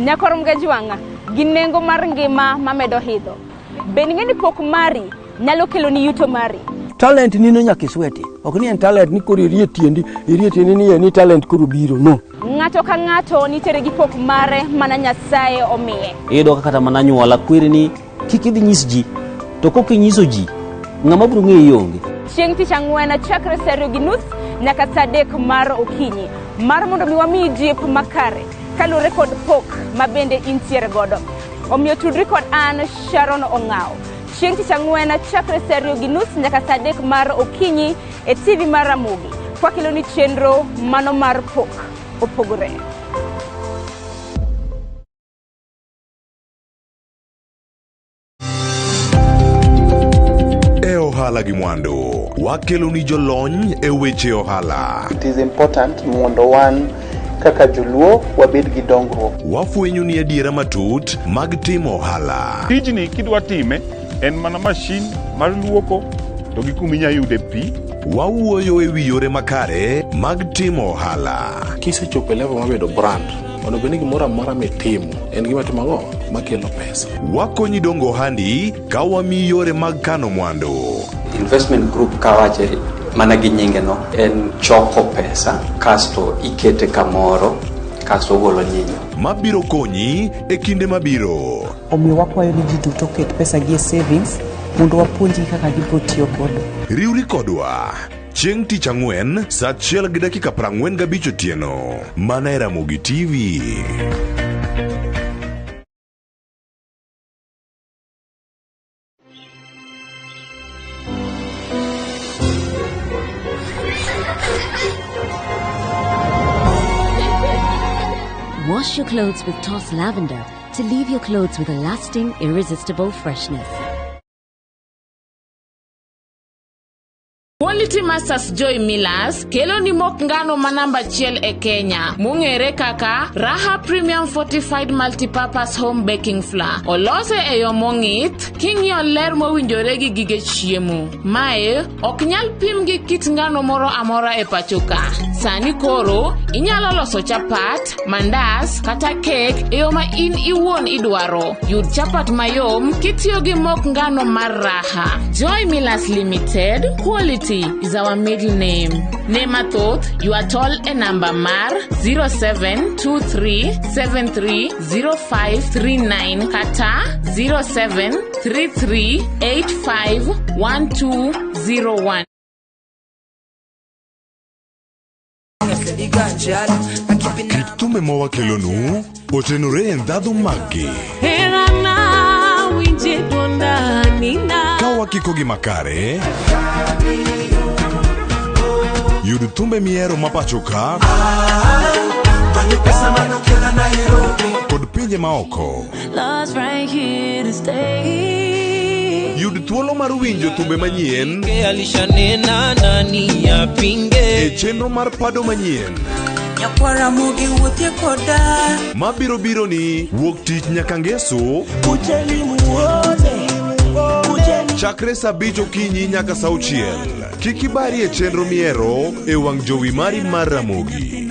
Nyakor Ramogi Tv gin nengo mar ngima mamedo hidho. Ben ng'eni pok mari nyalo kelo ni yuto mari. Talent nino nyaka isweti. Ok ni en talent ni koro irie tiendi ni talent koro biro, no. Ng'ato ka ng'ato nitere gi pok mare mana Nyasaye omiye. Iyudo kata mana nyuola kwiri ni kik idhi nyis ji, to kok inyiso ji, ng'ama biro ng'eyi onge. Chieng' tich ang'wen chakre saa 2:30 nyaka saa 3 mar okinyi, mar mondo mi wamiyi jip makare kalure kod pok mabende intiere godo. Omiyo tudri kod an Sharon Ong'aw. Chieng' tich ang'wen chakre saa 2:30 nyaka saa 3 mar okinyi e TV mar Ramogi. Kwa kilo ni chenro mano mar pok opogore. Ohala gi mwandu, wakelo ni jolony e weche ohala. It is important mondo wan kaka joluo wabed gi dongruok. Wafwenyo ni adiera matut mag timo ohala. Tijni kidwa time en mana mashin mar luoko to gi kuminya yude pi. Wawuoyo e wi yore makare mag timo ohala. Kisechopo level mabedo brand, mondo beni gimoro amora mitimo en gima timo ang'o makelo pesa. Wakonyi dongo handi ka wami yore mag kano mwandu. Investment group kawache mana gi nyinge no en choko pesa kasto ikete kamoro kasto golo nyinyo mabiro konyi e kinde mabiro. Omiyo wakwayo ni ji duto ket pesa gi e savings mondo wapuonji kaka gibiro tiyo godo. Riwri kodwa chieng' tich ang'wen saa 1:45 otieno mana e Ramogi TV. Wash your clothes with Toss Lavender to leave your clothes with a lasting, irresistible freshness. Quality Masters Joy Millers kelo ni mok ngano manamba chiel e Kenya mungere kaka Raha Premium Fortified Multipurpose Home Baking Flour olose e yo mong'ith king'iyo ler mowinjore gi gige chiemo. Mae ok nyal pim gi kit ngano moro amora e pachoka. Sani koro inyalo loso chapat, mandas kata cake e yo ma in iwuon idwaro. Yud chapat mayom kitiyo gi mok ngano mar Raha. Joy Millers Limited, quality is our middle name. Name mathoth, you are told a number mar 0723730539 kata 0733851201. Kitume mawakelonu otenore ndhadhu magi. Kawa kikogi makare yud thumbe miero mapachoka kod pinje maoko. Yud thuolo mar winjo thumbe manyien e chenro mar pado manyien Ramogi wuothie koda mabiro biro ni wuok tich nyaka ngeso chakre saa 5 okinyi nyaka saa 6. Kik ibari e chenro miero e wang' jowi mari mar Ramogi.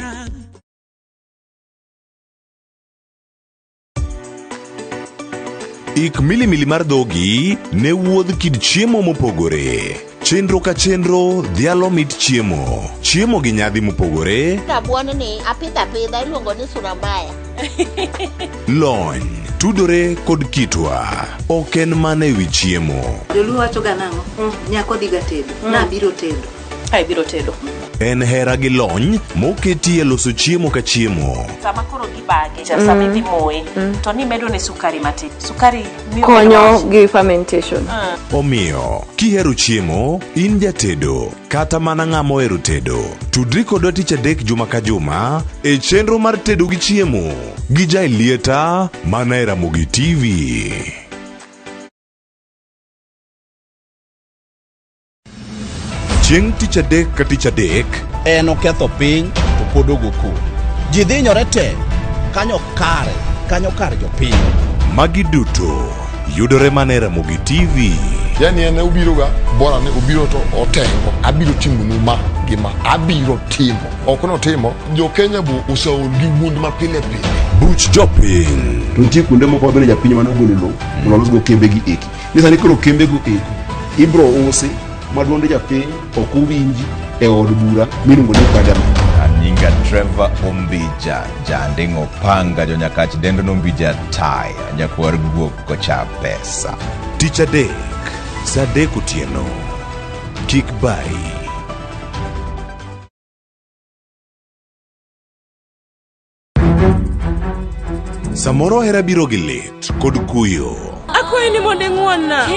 Ik milimili mar dhogi ne wuodh kid chiemo mopogore. Chenro ka chenro dhialo mit chiemo. Chiemo gi nyadhi mopogore. Rabuon ni apidha iluongo ni surambaya. Lony tudore kod kitwa. Oken mane wi chiemo. Joluo wacho ga nang'o? Nyako dhiga tedo. Na biro tedo. Ai biro tedo. En hera gi lony moketi e loso chiemo ka chiemo. Sama koro gibage, sama idhi moye, to ni medo ne sukari matin. Sukari miyo konyo gi fermentation. Omiyo, kihero chiemo, in jatedo, kata mana ng'ama ohero tedo. Tudri kodwa tich adek juma ka juma e chenro mar tedo gi chiemo. Gi Jailieta mana e Ramogi TV. Chieng' tich adek ka tich adek en oketho piny to pod ogoku. Ji dhinyore te kanyo kar jopiny. Magi duto yudore mana e Ramogi TV. Yani ene ubiro ga bora ne ubiro to otengo abiro timonu ma gima abiro timo okono timo jo Kenya bu usaur gi wund ma pile pile buch jopiny. Tuntie kunde moko bende japiny mano golo lo molos go kembe gi eki. Nisani koro kembe go eki ibro usi maduonde japiny okuwinji e od bura miluongo ni parliament. Nyinga Trevor Ombija jandingo panga jo nyakach dendo nombija tai nyakwar guok kocha pesa. Tich adek saa 3 otieno. Kik bai. Samoro hera biro gi lit kod kuyo. Akwai ni monde ng'wonna.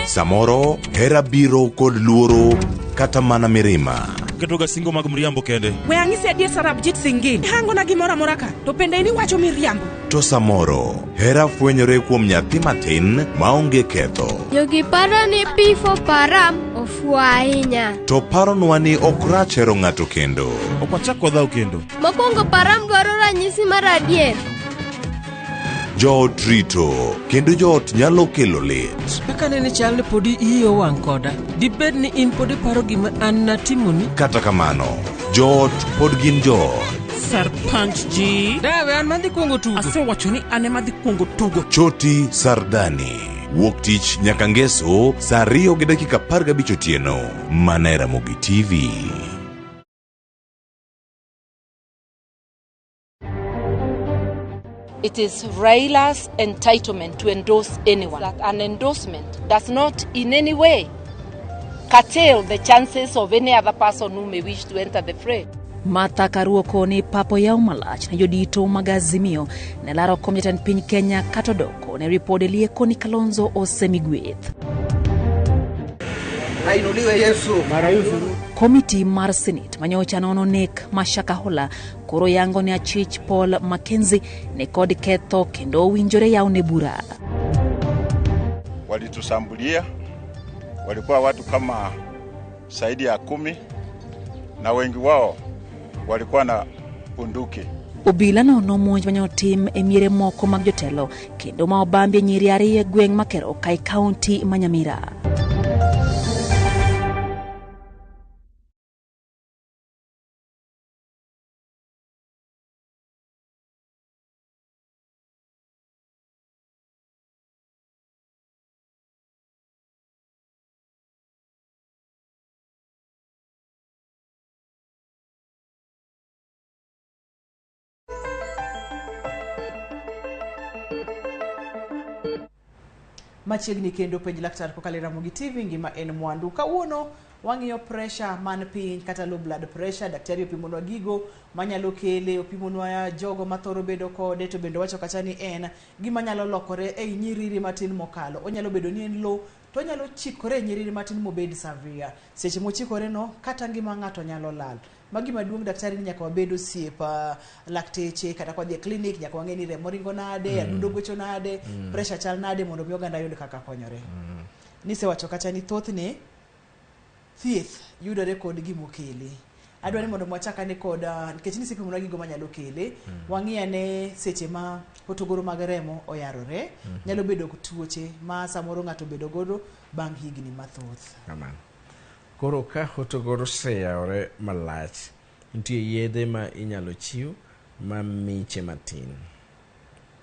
Samoro hera biro kod luoro kata mana mirima. Ketoga singo mag mriambo kende. We ang'isi adie Sarabjit Singin. Hango na gimora moraka. To pende ni wacho miriambo. To samoro hera fwenyore kuom nyathi matin maonge ketho. Jogi paro ni pifo param ofua ahinya. To paronwa ni okrach hero ng'ato kendo. Opachako dhao kendo. Mokwongo param dwaro ranyisi mar adier. Joot rito kendo joot nyalo kelo lit. Kaka nene chal ni podi iyo wang' koda. Dibed ni in podi paro gima an natimoni. Kata kamano, joot pod gin joot. Sarpanch ji. Dawe an madhi kuongo tugo. Asewacho ni ane madhi kuongo tugo. Choti Sardani. Wuok tich nyaka ngeso saa 2:15 otieno. Mana e Ramogi TV. It is Raila's entitlement to endorse anyone. That an endorsement does not in any way curtail the chances of any other person who may wish to enter the fray. Martha Karuoko ni papo ya umalach na jodito magazimio ne laro kom jatend piny Kenya katodoko ne ripode lieko ni Kalonzo osemigweth. Ainuliwe Yesu. Mara Yesu. Komiti mar Senate manyocha nono nek Mashakahola koro yango ne achich Paul Mackenzie ne kod ketho kendo winjore yaune bura. Walitusambulia, walikuwa watu kama zaidi ya 10 na wengi wao walikuwa na bunduki. Obila no nomonj manyotim e miere moko mag jotelo kendo ma obambie nyiri ariyo gweng' Makero Kai County Manyamira. Machiegni kendo penj laktar kokalo Ramogi Tv ngima en mwandu. Kawuono wang'iyo pressure man piny kata low blood pressure. Daktari opimonwa gigo manyalo kele, opimonwa jogo mathoro bedo kode, to bendo wacho kata ni en gima nyalo lokore ei nyiriri matin mokalo. Onyalo bedo ni en low to nyalo chikore e nyiriri matin mobed severe. Seche mochikore no kata ngima ng'ato nyalo lal. Magi maduong' daktari ni nyaka wabedo siepa lakteche kata kwa dhi clinic nyaka wang'e ni remo ringo nade, adundo gwecho nade, pressure chal nade mondo mi oganda yud kaka konyore. Nise wacho kata ni thothne thieth yudore kod gimokele. Adwani mondo mwachaka ni kod nikech ni sipi gigo manyalo kele, wang'iya ne seche ma hotogoro mag remo oyarore, nyalo bedo tuoche ma samoro ng'ato bedo godo bang' higni mathoth. Amen. Koro ka hotogoro seyawre malach, nitie yedhe ma inyalo chiw ma miche matin.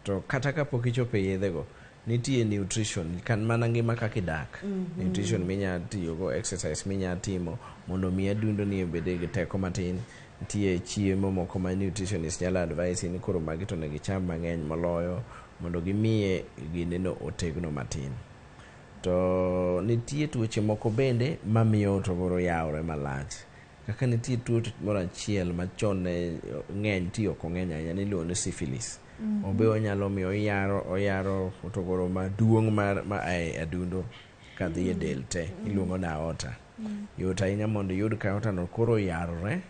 To kata ka pok ichopo yedhego, nitie nutrition kan mana ngima kaka idak. Nutrition minya tiyogo, exercise minya timo mondo mi adundo ni obede gi teko matin. Nitie chiemo moko ma nutritionist nyalo advise ni koro magi to ne gicham mang'eny moloyo mondo gimiye gineno otegno matin. To nitie tuoche moko bende mamiyo hotogoro yawre malach. Kaka nitie tuo moro achiel machon ne ng'eny tiyo ko ng'eny ahinya ni iluongo ni syphilis. Obe onyalo miyo oyaro hotogoro maduong' ma adundo kadhi e del te, iluongo ni aorta. Yot ahinya mondo yud ka aorta no koro yarore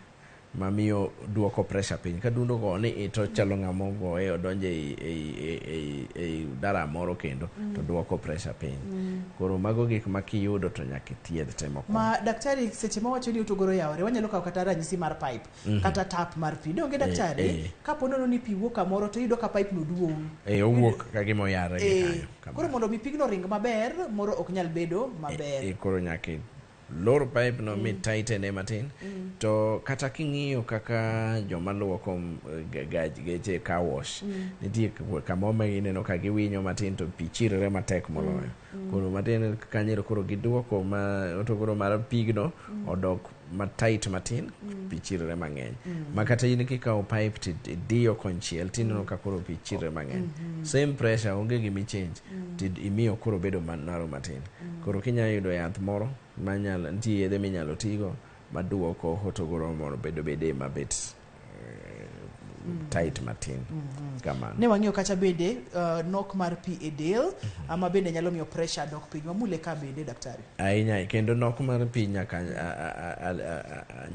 mamiyo duoko pressure piny. Ka dundo go ni ito chalo ng'amo goe odonje ei dara moro kendo to duoko pressure piny. Koro mago gik ma kiyudo to nyaka thiedh te moko. Ma daktari seche ma wacho ni hotogoro yawre, wanyalo kawo kata ranyisi mar pipe kata tap mar pi. Donge daktari ka ponono ni pi wuok kamoro to iyudo ka pipe no duong'. Owuok ka gima oyare gi kanyo. Koro mondo mi pigno ring maber, moro ok nyal bedo maber. Koro nyaka loro pipe no mi tighten e matin. To kata king'iyo kaka joma luoko geche car wash, nitie kama ma ineno ka giwinyo matin to pi chirre matek moloyo. Koro matin kanyo koro giduoko ma hotogoro mar pigno odok matight matin, pi chirre mang'eny. Ma kata in kikawo pipe to diyo konchiel tineno ka koro pi chirre mang'eny. Same pressure onge gimi change to imiyo koro bedo manaro matin. Koro kinyalo yudo yath moro manyalo, nitie yedhe minyalo tigo maduoko hotogoro moro bede mabet tight matin. Kamano. Ne wang'iyo kacha bende nok mar pi e del ama bende nyalo miyo pressure dok piny. Wamule ka bende daktari. Ahinya kendo nok mar pi nyaka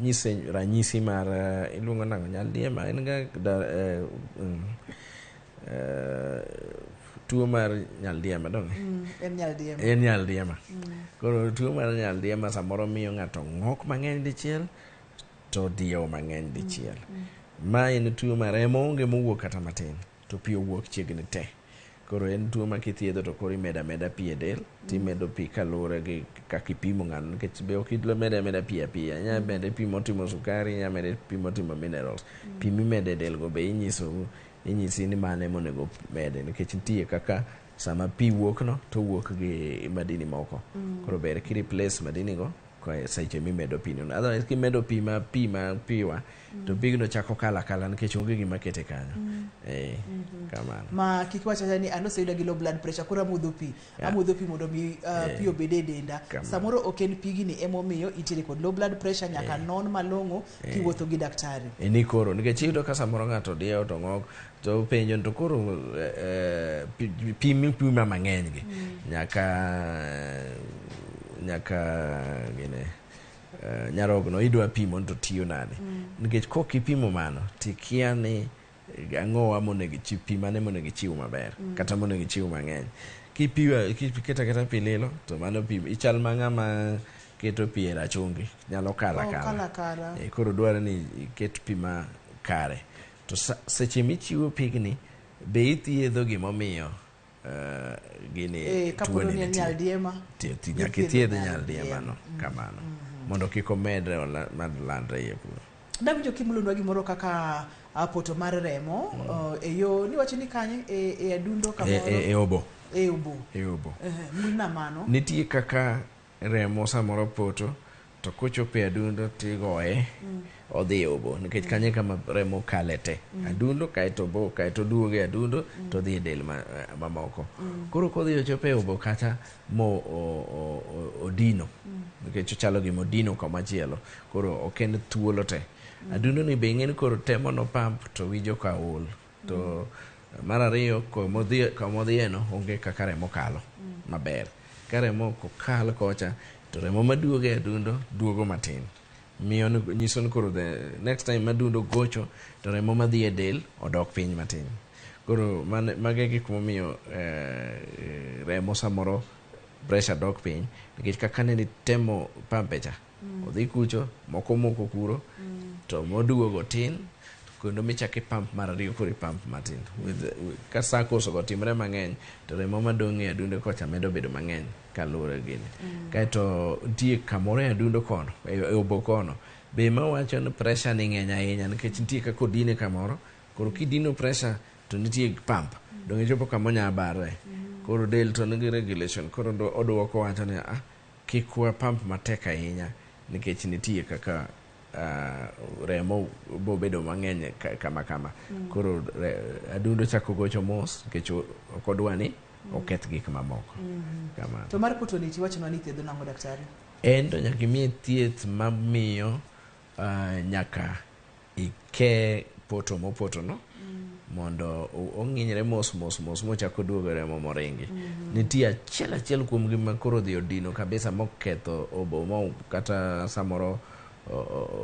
nyise ranyisi mar iluongo nango nyaldiema en ga tuo mar nyaldiema dong. En nyaldiema. Koro tuo mar nyaldiema samoro miyo ng'ato ng'ok mang'eny dichiel to diyo mang'eny dichiel. Ma en tuo mar remo onge mowuok kata matin to pi owuok chiegni te. Koro en tuo ma kithiedho to koro imeda pi e del, timedo pi kaluwore gi kaka ipimo ng'ano, nikech be ok imeda pi apiya. Nya bende pi motimo sukari, nya bende pi motimo minerals. Pi mimedo e del go be inyisi ni mane monego mede, nikech nitie kaka sama pi wuok no to wuok gi madini moko. Koro ber ki replace madini go seche mimedo pi no. Otherwise kimedo pi ma piwa to pigno chako kala nikech onge gima kete kanyo. Kamano. Ma kikiwacha ni ano seyuda gi low blood pressure koro amodho pi. Amodho pi mondo mi pi obede denda. Samoro ok en pigni emomiyo itiere kod low blood pressure nyaka non malong'o kiwuotho gi daktari. Ni koro nikech iyudo ka samoro ng'ato diyo to ng'ok to penjo to koro pi mipima mang'eny gi nyaka gine nyarogno idwa pimo to tiyo nade. Nikech kok ipimo mano tikia ni ang'owa monego ichiw pi mane monego ichiw maber kata monego ichiw mang'eny. Kipiwa kiketa pi lilo to mano pi ichal ma ng'ama keto pi e rachungi nyalo kala. Koro dwaro ni iket pi ma kare. To seche michiwo pigni be ithiedho gimomiyo gini tuoni ni nyaldiema nyaka ithiedho nyaldiema no kamano mondo kik omedre landre e pur. Dawinjo kimulonwa gimoro kaka poto mar remo e yo niwacho ni kanye e adundo kamoro e obo muna mano nitie kaka remo samoro poto to kochopo e adundo tigoye odhi e obo nikech kanye kama remo kalete adundo kaeto obo kaeto duoge adundo to dhi e del mamoko. Koro kodhi ochopo e obo kata mo odino nikech ochalo gima odino komachielo koro ok en thuolo te. Adundo ni be ng'eni koro temo no pump to winjo ka ol to mar ariyo komodhieno onge kaka remo kalo maber. Ka remo kokal kocha to remo maduoge adundo duogo matin miyo nyiso ni koro the next time madundo gocho to remo madhi e del odok piny matin. Koro mage gik momiyo remo samoro pressure dok piny nikech kaka ne temo pampecha odhi kucho moko kuro to moduogo tin kendo michaki pump mar ariyo koro pump matin ka sakos otimre mang'eny to remo madong' e adundo kocha medo bedo mang'eny kaluwore gini. Kaeto nitie kamoro e adundo kono e obo kono be mawacho ni pressure ni ng'eny ahinya nikech nitie kaka odine kamoro koro kidino pressure to nitie pump dong ichopo kamonya barre koro del to nigi regulation koro oduoko wacho ni kik wa pump matek ahinya nikech nitie kaka remo bo bedo mang'eny kama koro adundo chako gocho mos nikech ok odwa ni oketh gik mamoko kama. To mar poto ni tiwacho ni thiedho nang'o daktari? En to nyaka imiye thieth mamiyo nyaka ike poto mopoto no mondo ong'inyre mos mochako duogo remo moringi. Nitie achiel kuom gima koro dhi odino kabisa moketho obo mo kata samoro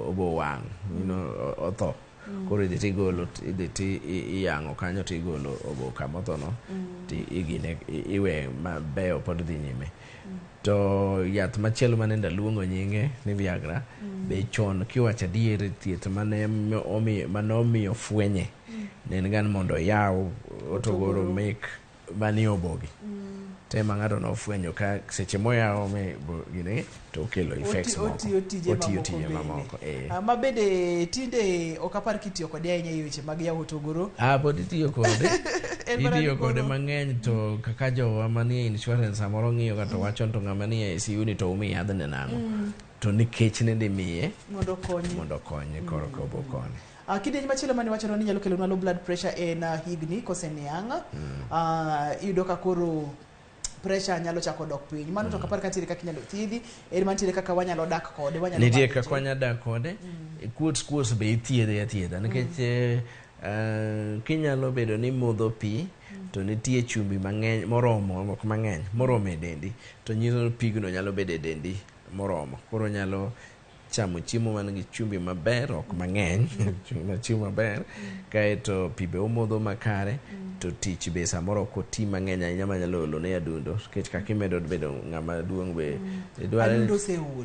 obo wang' otho koro idhi tigolo iyang'o kanyo tigolo obo kamotho no igine iwe mabeyo pod dhi nyime. To yath machielo manenda luongo nyinge ni Viagra be chon kiwacho adier thieth manomiyo fwenye ne gan mondo yaw otogoro mek mani obogi tema ng'ato nofwenyo ka seche moyawo gine to okelo effects moko otiyo tije mamoko ma bende tinde ok apar kitiyo kode ahinya e weche mag yawo otogoro pod itiyo kode mang'eny to kaka jowa manie insurance samoro ng'iyo ka to wacho to ng'ama nie ICU ni to umi yadhne nang'o to nikech nende miye mondo konye koro kobo kone. Kidenyi machielo mane wacho ni nyalo kelo low blood pressure en higni koseniang' iyudo ka koro pressure nyalo chako dok piny mano to kapar katiere kaka inyalo thiedhi en mantiere kaka wanyalo dak kode nitie kaka wanyalo dak kode kuos be ithiedha nikech kinyalo bedo ni modho pi to nitie chumbi mang'eny moromo ok mang'eny moromo e dendi to nyiso pigno nyalo bedo e dendi moromo koro nyalo chamo chiemo man gi chumbi maber ok mang'eny chiemo maber kaeto pi be omodho makare to tich be samoro koti mang'eny ahinya manyalo olo ne adundo nikech kaka imedo bedo ng'ama duong' be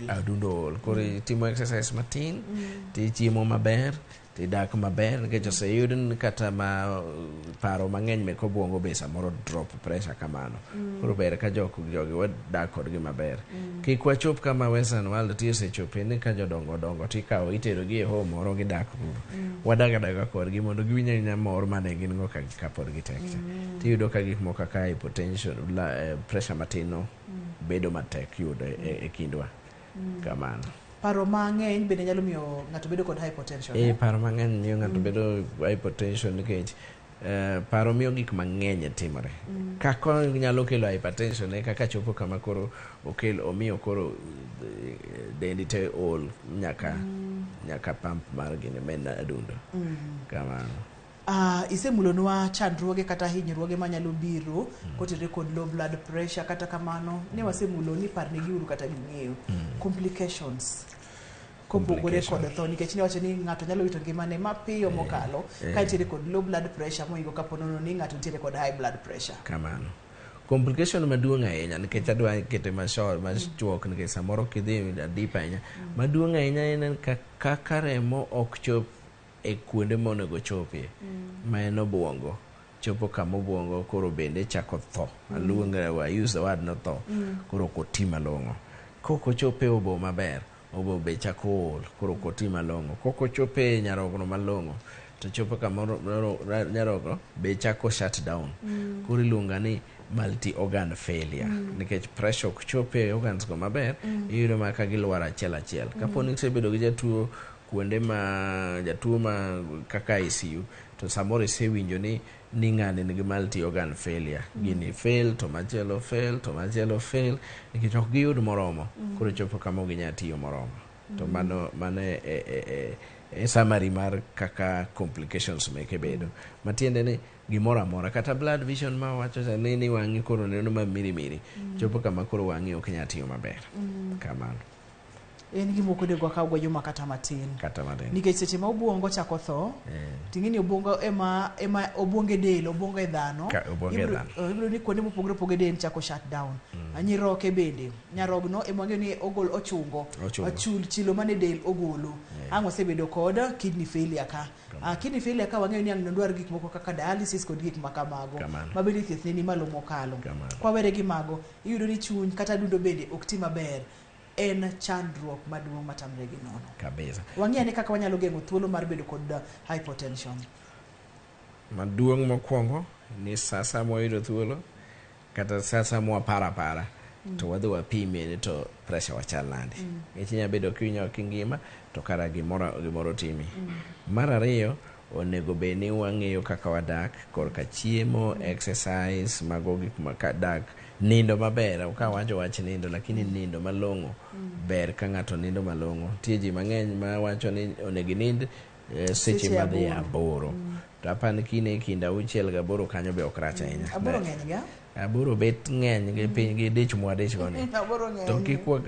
adundo ol koro timo exercise matin tichiemo maber tidak maber nikech oseyud kata ma paro mang'eny mek obwongo be samoro drop pressure kamano koro ber ka jogi wadak kodgi maber kik wachop kama Western world ti osechope ni ka jodongo tikawo iterogi e home moro gidak wadagadaga kodgi mondo giwinj ahinya mor mane gin go ka pod gitek tiyudo ka gik moko kaka hypertension pressure matino bedo matek yudo e kindwa kamano. Paro mang'eny bende nyalo miyo ng'ato bedo kod hypertension. Paro mang'eny miyo ng'ato bedo hypertension nikech paro miyo gik mang'eny timore. Kako nyalo kelo hypertension kaka chopo kama koro omiyo koro dendi te ol nyaka pump mar gine men adundo. Kamano. Isemulonwa chandruoge kata hinyruoge manyalo biro kotere kod low blood pressure kata kamano ne wasemulo ni parne giuru kata ging'eyo complications. kopogore kod tho nikech ni wacho ni ng'ato nyalo wito ngimane mapiyo mokalo ka nitiere kod low blood pressure moingo kaponono ni ng'ato nitiere kod high blood pressure. Kamano. Complication maduong' ahinya nikech adwa kete machuok nikech samoro kidhi deep ahinya. Maduong' ahinya en kaka remo ok chop e kuonde monego chopie. Ma en obwongo. Chopo kama obwongo koro bende chako tho. I use the word not tho. Koro koti malong'o. Koko chope obo maber. Obo be chako ol. Koro koti malong'o. Koko chope nyarogno malong'o. To chopo kama nyarogno be chako shut down. Koro iluonga ni multi organ failure nikech pressure ok chope organs go maber iyudo ma ka gilwar achiel. Kapo ni isebedo gi jatuo kuonde ma jatuo ma kaka ICU to samoro isewinjo ni ng'ani nigi multi organ failure gini fail to machielo fail nikech ok giyud moromo koro chopo kama ginya tiyo moromo to mano e summary mar kaka complications meke bedo matiende ni gimoro amora kata blood vision ma wacho ni wang'i koro neno ma miri chopo kama koro wang'i ok nyal tiyo maber kamano. En gimoko de gwaka gwa juma kata matin nikech seche ma obwongo chako tho ting'eni obwongo ema obwonge del obwongo e dhano ibiro ni kuonde mopogore opogore del chako shut down anyiroke bende nyarogno emang'eyo ni ogol ochungo chilo mane del ogolo ang' osebedo kod kidney failure ka kidney failure ka wang'eyo ni ang' ndwar gik moko kaka dialysis kod gik makamago mabende thiethne ni malo mokalo kwawere gi mago iyudo ni chuny kata dundo bende ok ti maber en chandruok maduong' matamre gi nono kabisa. Wang'eyo ni kaka wanyalo geng'o thuolo mar bedo kod hypotension. Maduong' mokwongo ni sasa moyudo thuolo kata sasa para to wadhi wapime ni to pressure wachal nade nikech inya bedo kiwinjo kingima to kara gimoro timi. Mar ariyo onego bed ni wang'eyo kaka wadak korka chiemo exercise mago gik makadak nindo maber ok awacho wach nindo lakini nindo malong'o ber ka ng'ato nindo malong'o tie ji mang'eny ma wacho ni onego nind seche madhi 8 to apani kine kinda 6 gi 8 kanyo be ok rach ahinya 8 ng'eny ga 8 bet ng'eny gi piny gi dich mwadich goni to kikwa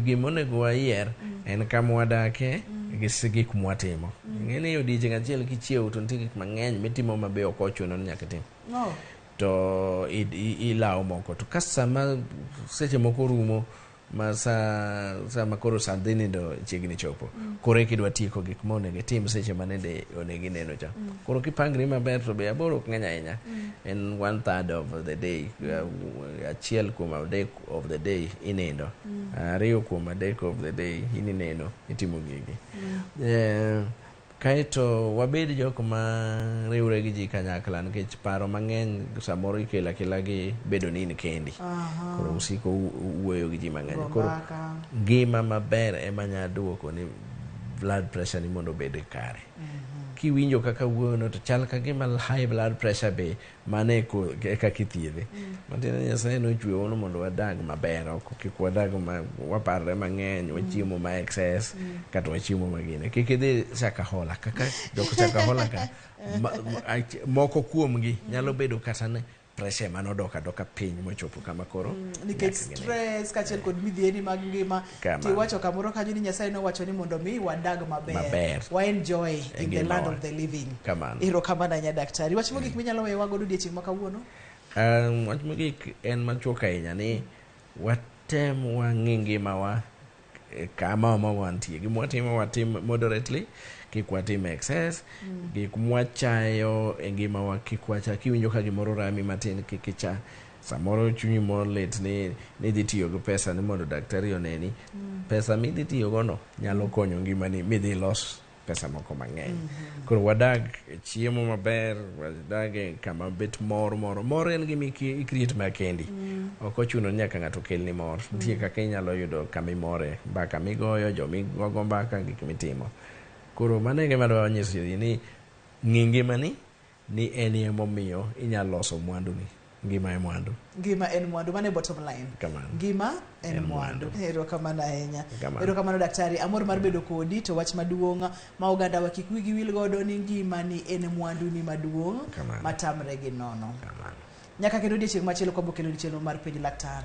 gimonego wayier en kama wadake gi gik mwatimo ng'eni odiechieng' achiel kichiewo to nitie gik mang'eny mitimo mabe ok ochuno ni nyaka tim to ilawo moko to kasama seche moko rumo ma sama koro sandhi nindo chiegni chopo koro kidwa tieko gik monego tim seche manende onego neno cha koro kipangri maber to be 8 ok ng'eny ahinya en 1/3 of the day achiel kuom adek of the day inindo 2 kuom adek of the day ineno itimo gigi kaito wabed jok ma riwre gi ji kanyakla nikech paro mang'eny samoro ikela gi bedo ni in kendi koro usiko wuoyo gi ji mang'eny koro ngima maber ema nya duoko ni blood pressure ni mondo bed kare kiwinjo kaka wuono to chal ka gima high blood pressure be mane ko kaka kithiedhe matiende Nyasaye nochwewa mondo wadag maber ok kik wadag waparre mang'eny wachiemo ma excess kata wachiemo magine kik idhi chakahola kaka dok chakahola ka moko kuomgi nyalo bedo kata ne pressure mano doka piny mochopo kama koro nikech stress kachiel kod midhieni mag ngima ti wacho kamoro kanyo ni Nyasaye no wacho ni mondo mi wadag maber wa enjoy in the land of the living iro kama na nya daktari wach mogik minyalo wewa godo odiechieng' ma kawuono wach mogik en machuok ahinya ni watem wang'i ngimawa kama wantie gimwatimo watim moderately kik watim excess gik mwachayo e ngimawa kik wacha kiwinjo ka gimoro rami matin kik icha samoro chunyi molit ni dhi tiyo gi pesa ni mondo daktari oneni pesa midhi tiyo gono nyalo konyo ngimani midhi los pesa moko mang'eny koro wadag chiemo maber wadag kama bet mor en gimi create makendi ok ochuno nyaka ng'ato kelni mor nitie kaka inyalo yudo kama imore mbaka migoyo jomigogo mbaka gik mitimo koro mano e gima dwa nyiso ji ni ngimani ni en emomiyo inyalo loso mwanduni ngima en mwandu mane bottom line ngima en mwandu ero kamano ahinya ero kamano daktari amor mar bedo kodi to wach maduong' ma oganda wa kik wigi wil godo ni ngima ni en mwandu ni maduong' matamre gi nono nyaka kendo odiechieng' machielo kwa bokelo odiechieng' mar penj laktar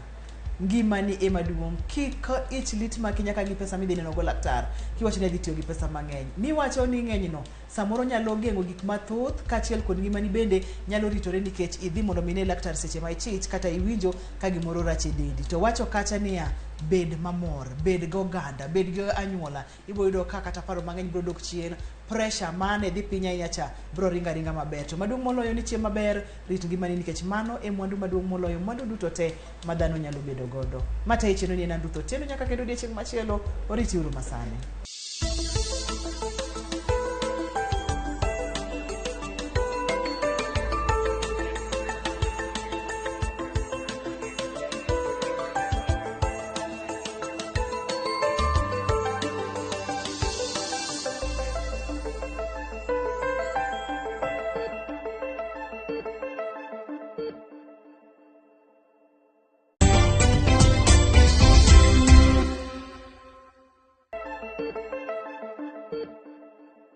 ngimani ema duong'. Kik ich lit maki nyaka gi pesa midhi neno go laktar kiwacho ni adhi tiyo gi pesa mang'eny. Miwacho ni ng'enyno samoro nyalo geng'o gik mathoth kaachiel kod ngimani bende nyalo ritore nikech idhi mondo mine laktar seche ma ichich kata iwinjo ka gimoro rach e dendi. To wacho kacha niya, bed mamor, bed goganda, bed gi anyuola, ibo yudo ka kata paro mang'eny bro dok chien, pressure mane dhi piny ahinya cha bro ringa maber. To maduong' moloyo ni chiemo maber, rit ngimani nikech mano e mwandu maduong' moloyo mwandu duto te ma dhano nyalo bedo godo. Mata icheno ni en Andutho Tieno nyaka kendo odiechieng' machielo, oriti uru masane.